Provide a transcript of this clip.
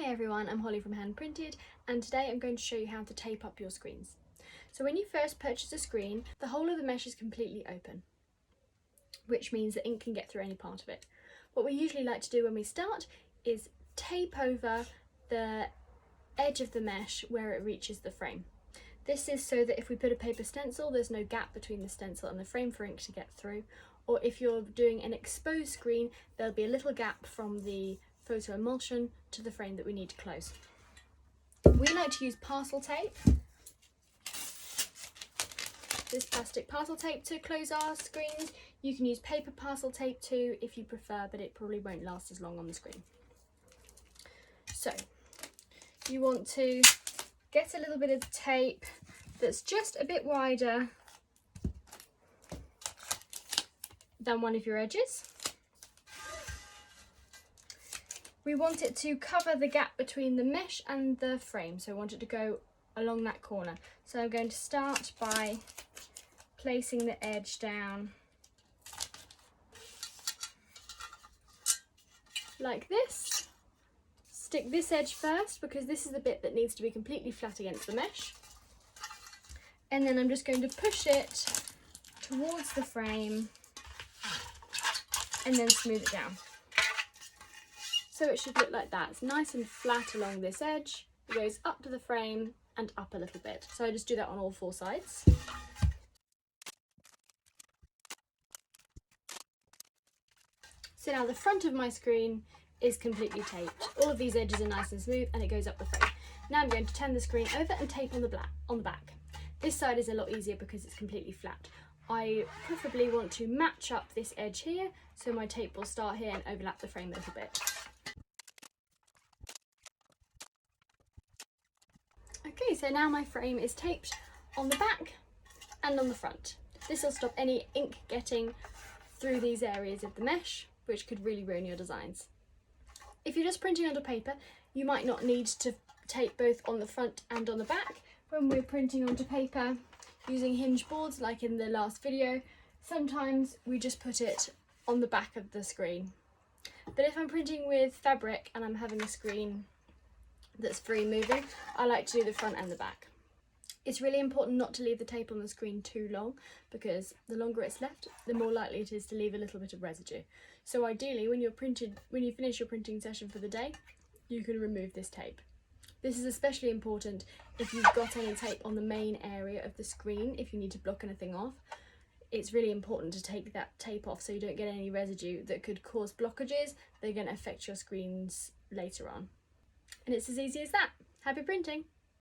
Hey everyone, I'm Holly from Hand Printed, and today I'm going to show you how to tape up your screens. So when you first purchase a screen, the whole of the mesh is completely open, which means that ink can get through any part of it. What we usually like to do when we start is tape over the edge of the mesh where it reaches the frame. This is so that if we put a paper stencil, there's no gap between the stencil and the frame for ink to get through, or if you're doing an exposed screen, there'll be a little gap from the photo emulsion to the frame that we need to close. We like to use parcel tape, this plastic parcel tape, to close our screens. You can use paper parcel tape too if you prefer, but it probably won't last as long on the screen. So you want to get a little bit of tape that's just a bit wider than one of your edges. We want it to cover the gap between the mesh and the frame, so I want it to go along that corner. So I'm going to start by placing the edge down like this. Stick this edge first because this is the bit that needs to be completely flat against the mesh. And then I'm just going to push it towards the frame and then smooth it down. So it should look like that. It's nice and flat along this edge. It goes up to the frame and up a little bit. So I just do that on all four sides. So now the front of my screen is completely taped. All of these edges are nice and smooth and it goes up the frame. Now I'm going to turn the screen over and tape on the back. This side is a lot easier because it's completely flat. I preferably want to match up this edge here, so my tape will start here and overlap the frame a little bit. Okay, so now my frame is taped on the back and on the front. This will stop any ink getting through these areas of the mesh, which could really ruin your designs. If you're just printing onto paper, you might not need to tape both on the front and on the back. When we're printing onto paper using hinge boards, like in the last video, sometimes we just put it on the back of the screen. But if I'm printing with fabric and I'm having a screen that's free moving, I like to do the front and the back. It's really important not to leave the tape on the screen too long, because the longer it's left, the more likely it is to leave a little bit of residue. So ideally, when you finish your printing session for the day, you can remove this tape. This is especially important if you've got any tape on the main area of the screen, if you need to block anything off. It's really important to take that tape off so you don't get any residue that could cause blockages. They're going to affect your screens later on. And it's as easy as that. Happy printing!